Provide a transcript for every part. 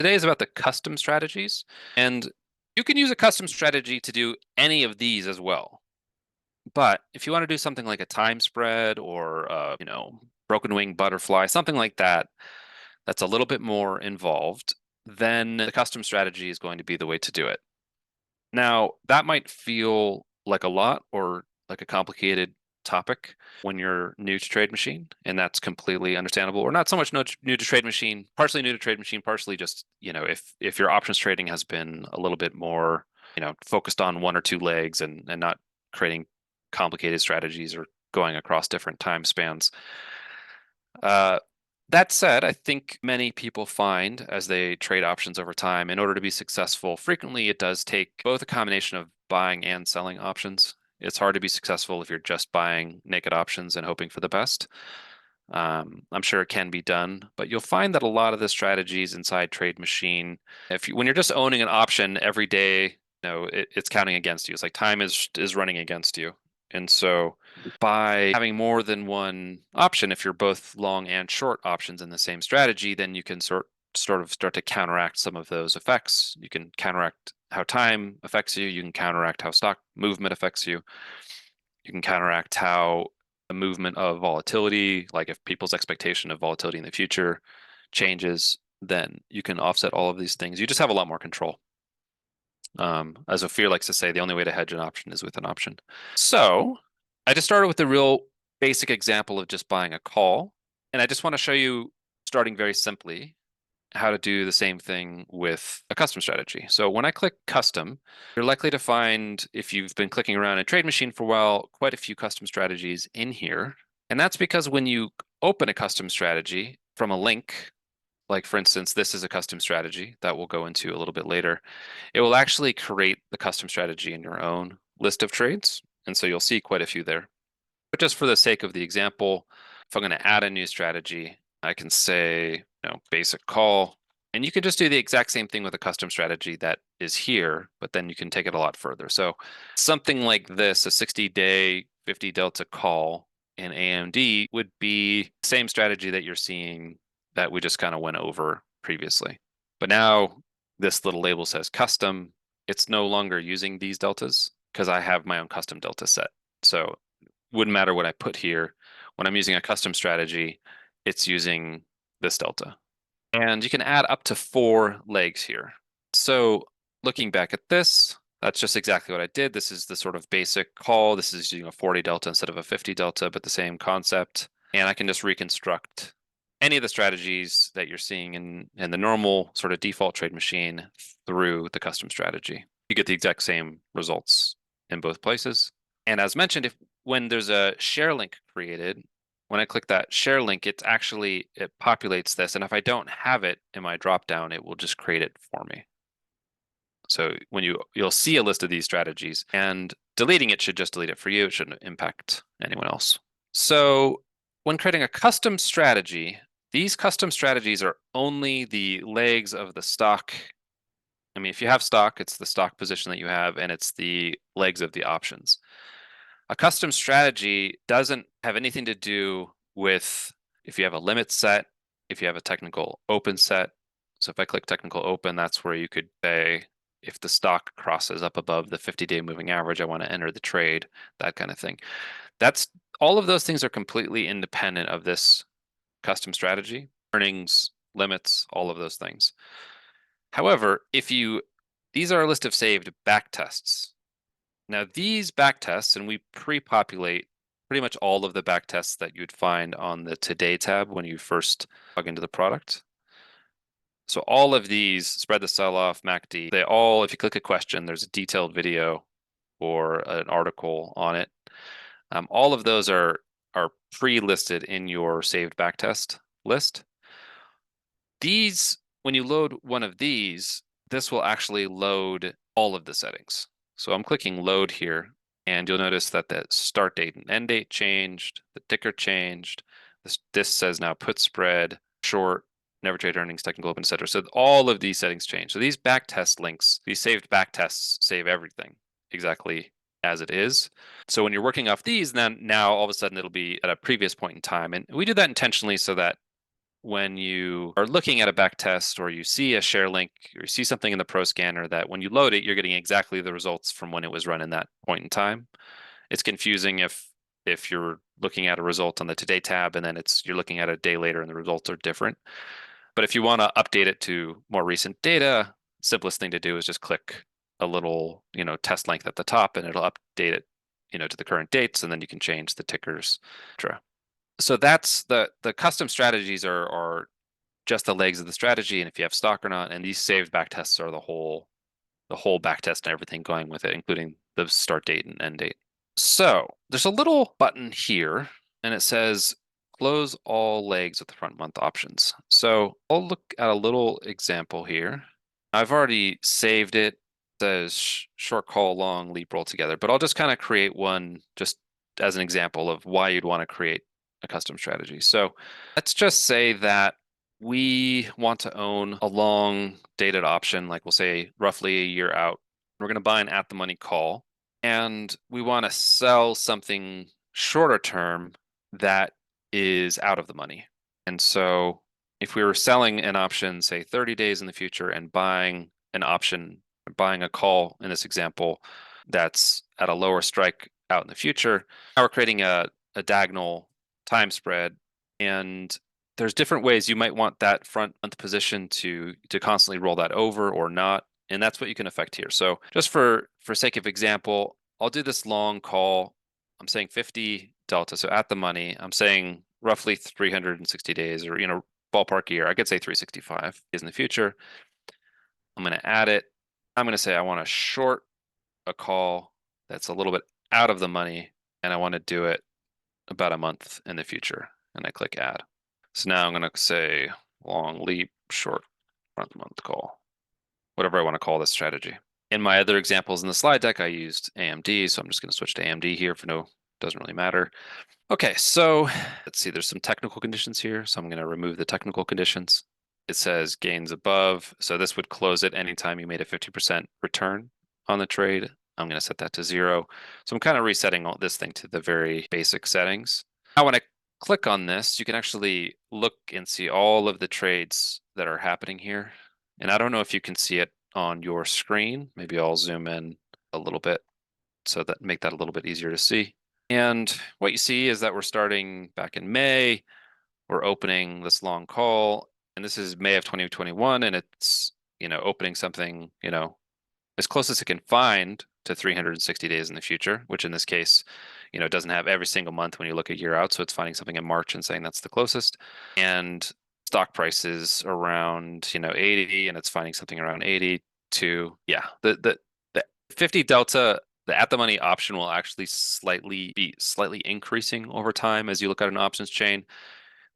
Today is about the custom strategies, and you can use a custom strategy to do any of these as well. But if you want to do something like a time spread or broken wing butterfly, something like that, that's a little bit more involved, then the custom strategy is going to be the way to do it. Now, that might feel like a lot or like a complicated topic when you're new to TradeMachine, and that's completely understandable. Or not so much new to TradeMachine, partially new to TradeMachine, partially just, if your options trading has been a little bit more, focused on one or two legs and not creating complicated strategies or going across different time spans. Uh, that said, I think many people find as they trade options over time, in order to be successful, frequently it does take both a combination of buying and selling options. It's hard to be successful if you're just buying naked options and hoping for the best. I'm sure it can be done, but you'll find that a lot of the strategies inside TradeMachine, when you're just owning an option every day, it's counting against you. It's like time is running against you. And so by having more than one option, if you're both long and short options in the same strategy, then you can sort of start to counteract some of those effects. You can counteract how time affects you. You can counteract how stock movement affects you. You can counteract how the movement of volatility, like if people's expectation of volatility in the future changes, then you can offset all of these things. You just have a lot more control. As Ophir likes to say, the only way to hedge an option is with an option. So I just started with the real basic example of just buying a call. And I just want to show you, starting very simply, how to do the same thing with a custom strategy. So when I click custom, you're likely to find, if you've been clicking around in TradeMachine for a while, quite a few custom strategies in here. And that's because when you open a custom strategy from a link, like for instance, this is a custom strategy that we'll go into a little bit later, it will actually create the custom strategy in your own list of trades. And so you'll see quite a few there. But just for the sake of the example, if I'm going to add a new strategy, I can say, basic call, and you can just do the exact same thing with a custom strategy that is here, but then you can take it a lot further. So something like this, a 60-day 50 delta call in AMD would be the same strategy that you're seeing that we just kind of went over previously. But now this little label says custom. It's no longer using these deltas because I have my own custom delta set. So wouldn't matter what I put here. When I'm using a custom strategy, it's using this delta. And you can add up to 4 legs here. So looking back at this, that's just exactly what I did. This is the sort of basic call. This is using a 40 delta instead of a 50 delta, but the same concept. And I can just reconstruct any of the strategies that you're seeing in the normal sort of default TradeMachine through the custom strategy. You get the exact same results in both places. And as mentioned, when there's a share link created, when I click that share link, it populates this. And if I don't have it in my dropdown, it will just create it for me. So when you'll see a list of these strategies, and deleting it should just delete it for you. It shouldn't impact anyone else. So when creating a custom strategy, these custom strategies are only the legs of the stock. I mean, if you have stock, it's the stock position that you have, and it's the legs of the options. A custom strategy doesn't have anything to do with if you have a limit set, if you have a technical open set. So if I click technical open, that's where you could say, if the stock crosses up above the 50-day moving average, I want to enter the trade, that kind of thing. All of those things are completely independent of this custom strategy, earnings, limits, all of those things. However, these are a list of saved backtests. Now these backtests, and we pre-populate pretty much all of the backtests that you'd find on the Today tab when you first log into the product. So all of these, spread the sell-off, MACD, if you click a question, there's a detailed video or an article on it. All of those are pre-listed in your saved backtest list. When you load one of these, this will actually load all of the settings. So I'm clicking load here, and you'll notice that the start date and end date changed, the ticker changed. This says now put spread, short, never trade earnings, technical open, etc. So all of these settings change. So these backtest links, these saved backtests save everything exactly as it is. So when you're working off these, then now all of a sudden it'll be at a previous point in time. And we do that intentionally so that when you are looking at a backtest or you see a share link or you see something in the Pro Scanner that when you load it, you're getting exactly the results from when it was run in that point in time. It's confusing if you're looking at a result on the Today tab and then you're looking at a day later and the results are different. But if you want to update it to more recent data, simplest thing to do is just click a little, test length at the top and it'll update it, to the current dates, and then you can change the tickers, etc. So that's the custom strategies are just the legs of the strategy and if you have stock or not, and these saved backtests are the whole backtest and everything going with it, including the start date and end date. So there's a little button here and it says close all legs with the front month options. So I'll look at a little example here. I've already saved it. It says short call, long leap roll together, but I'll just kind of create one just as an example of why you'd want to create a custom strategy. So let's just say that we want to own a long dated option, like we'll say roughly a year out. We're going to buy an at the money call and we want to sell something shorter term that is out of the money. And so if we were selling an option, say 30 days in the future, and buying an option, buying a call in this example, that's at a lower strike out in the future, now we're creating a diagonal time spread. And there's different ways you might want that front month position to constantly roll that over or not. And that's what you can affect here. So just for sake of example, I'll do this long call. I'm saying 50 delta. So at the money, I'm saying roughly 360 days or, ballpark year. I could say 365 days in the future. I'm going to add it. I'm going to say I want to short a call that's a little bit out of the money and I want to do it about a month in the future. And I click add. So now I'm going to say long leap, short front month call, whatever I want to call this strategy. In my other examples in the slide deck, I used AMD, so I'm just going to switch to AMD here doesn't really matter. Okay, so let's see, there's some technical conditions here. So I'm going to remove the technical conditions. It says gains above. So this would close it anytime you made a 50% return on the trade. I'm going to set that to 0. So I'm kind of resetting all this thing to the very basic settings. Now, when I click on this, you can actually look and see all of the trades that are happening here. And I don't know if you can see it on your screen. Maybe I'll zoom in a little bit so that make that a little bit easier to see. And what you see is that we're starting back in May. We're opening this long call, and this is May of 2021, and it's, opening something, as close as it can find to 360 days in the future, which in this case, it doesn't have every single month when you look a year out. So it's finding something in March and saying that's the closest. And stock prices around, 80, and it's finding something around 82. Yeah, the 50 delta, the at the money option will actually be slightly increasing over time as you look at an options chain.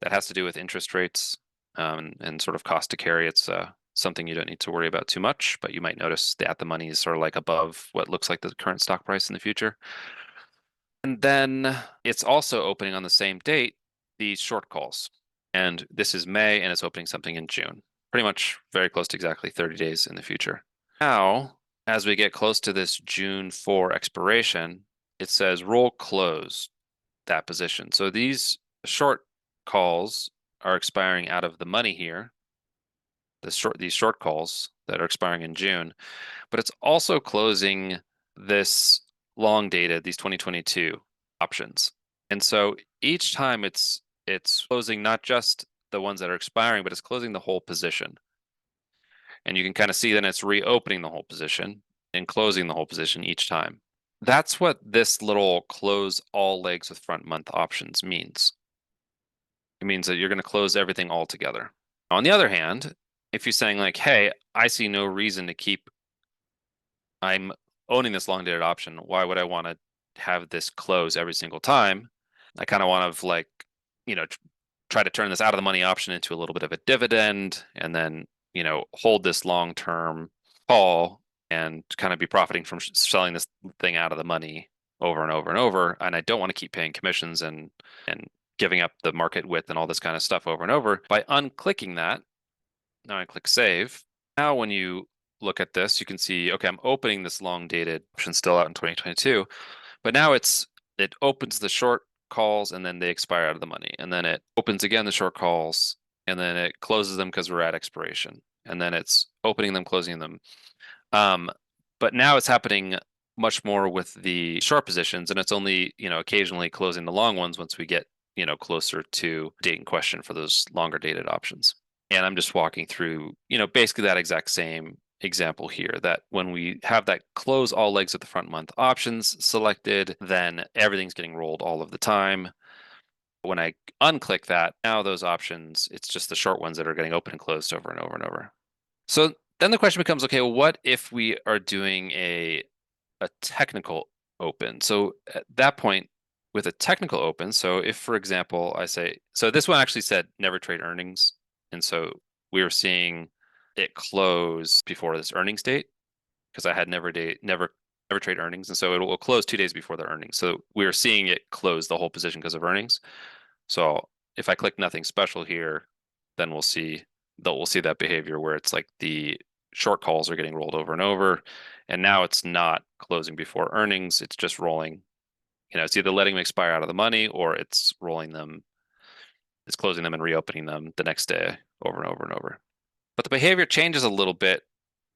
That has to do with interest rates and sort of cost to carry. It's something you don't need to worry about too much, but you might notice the at the money is sort of like above what looks like the current stock price in the future. And then it's also opening on the same date, these short calls. And this is May, and it's opening something in June. Pretty much very close to exactly 30 days in the future. Now, as we get close to this June 4 expiration, it says roll close that position. So these short calls are expiring out of the money here. These short calls that are expiring in June, but it's also closing this long dated, these 2022 options. And so each time it's closing not just the ones that are expiring, but it's closing the whole position. And you can kind of see that it's reopening the whole position and closing the whole position each time. That's what this little close all legs with front month options means. It means that you're going to close everything all together. On the other hand, if you're saying like, hey, I see no reason to keep, I'm owning this long dated option. Why would I want to have this close every single time? I kind of want to like, try to turn this out of the money option into a little bit of a dividend and then, hold this long-term call and kind of be profiting from selling this thing out of the money over and over and over. And I don't want to keep paying commissions and giving up the market width and all this kind of stuff over and over. By unclicking that, now I click save. Now when you look at this, you can see, okay, I'm opening this long dated option still out in 2022, but now it opens the short calls and then they expire out of the money. And then it opens again the short calls and then it closes them because we're at expiration, and then it's opening them, closing them. Um, but now it's happening much more with the short positions, and it's only, occasionally closing the long ones once we get, closer to date in question for those longer dated options. And I'm just walking through, basically that exact same example here, that when we have that close all legs of the front month options selected, then everything's getting rolled all of the time. When I unclick that, now those options, it's just the short ones that are getting open and closed over and over and over. So then the question becomes, okay, well, what if we are doing a technical open? So at that point, with a technical open, so if, for example, I say, so this one actually said never trade earnings. And so we were seeing it close before this earnings date because I had never trade earnings. And so it will close 2 days before the earnings. So we were seeing it close the whole position because of earnings. So if I click nothing special here, then we'll see that behavior where it's like the short calls are getting rolled over and over. And now it's not closing before earnings. It's just rolling. It's either letting them expire out of the money or it's rolling them, it's closing them and reopening them the next day over and over and over. But the behavior changes a little bit.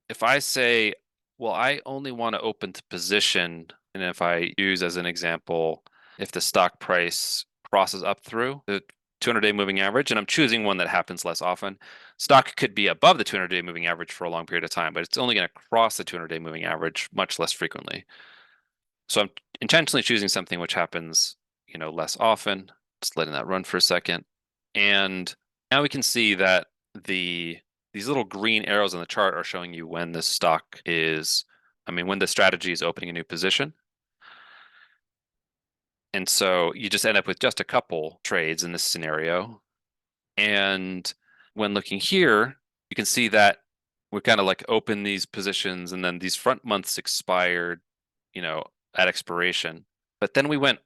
If I say, well, I only want to open to position, and if I use as an example, if the stock price crosses up through the 200-day moving average, and I'm choosing one that happens less often, stock could be above the 200-day moving average for a long period of time, but it's only going to cross the 200-day moving average much less frequently. So I'm intentionally choosing something which happens, less often, just letting that run for a second. And now we can see that these little green arrows on the chart are showing you when the stock is, when the strategy is opening a new position. And so you just end up with just a couple trades in this scenario. And when looking here, you can see that we kind of like open these positions and then these front months expired, at expiration. But then we went,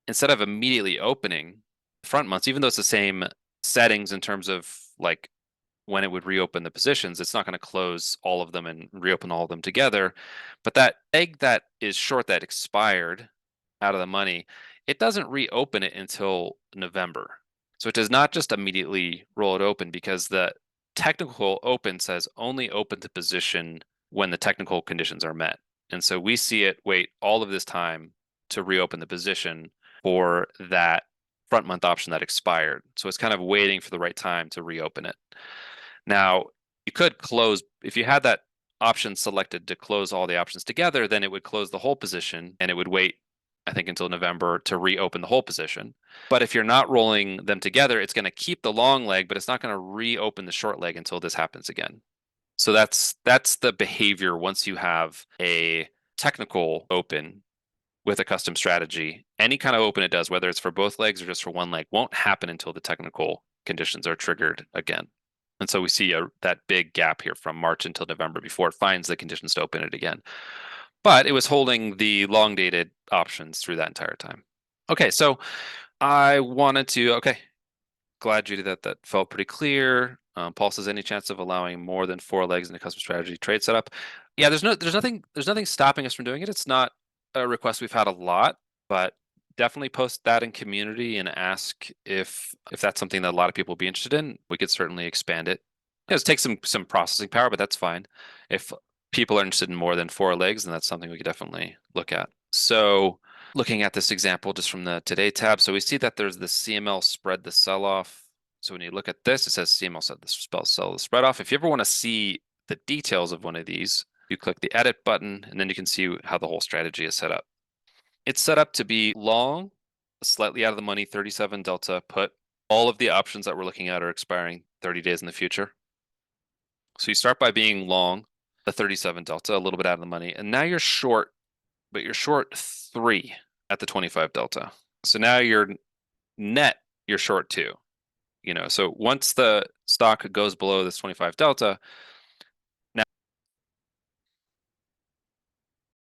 instead of immediately opening front months, even though it's the same settings in terms of like when it would reopen the positions, it's not going to close all of them and reopen all of them together. But that egg that is short that expired out of the money, it doesn't reopen it until November. So it does not just immediately roll it open because the technical open says only open to position when the technical conditions are met. And so we see it wait all of this time to reopen the position for that front month option that expired. So it's kind of waiting for the right time to reopen it. Now, you could close, if you had that option selected to close all the options together, then it would close the whole position and it would wait, I think, until November to reopen the whole position. But if you're not rolling them together, it's going to keep the long leg, but it's not going to reopen the short leg until this happens again. So that's the behavior once you have a technical open with a custom strategy. Any kind of open it does, whether it's for both legs or just for one leg, won't happen until the technical conditions are triggered again. And so we see that big gap here from March until November before it finds the conditions to open it again. But it was holding the long dated options through that entire time. Okay, so I wanted to, okay, glad, Judy, that felt pretty clear. Paul says, any chance of allowing more than 4 legs in a custom strategy trade setup? Yeah, there's nothing stopping us from doing it. It's not a request we've had a lot, but definitely post that in community and ask if that's something that a lot of people will be interested in. We could certainly expand it. It takes some processing power, but that's fine. If people are interested in more than 4 legs, then that's something we could definitely look at. So looking at this example just from the Today tab, so we see that there's the CML spread the sell-off. So when you look at this, it says CML sell the spread off. If you ever want to see the details of one of these, you click the edit button, and then you can see how the whole strategy is set up. It's set up to be long, slightly out of the money, 37 delta put. All of the options that we're looking at are expiring 30 days in the future. So you start by being long, the 37 delta, a little bit out of the money, and now you're short, but you're short 3 at the 25 delta. So now you're short 2. So once the stock goes below this 25 delta,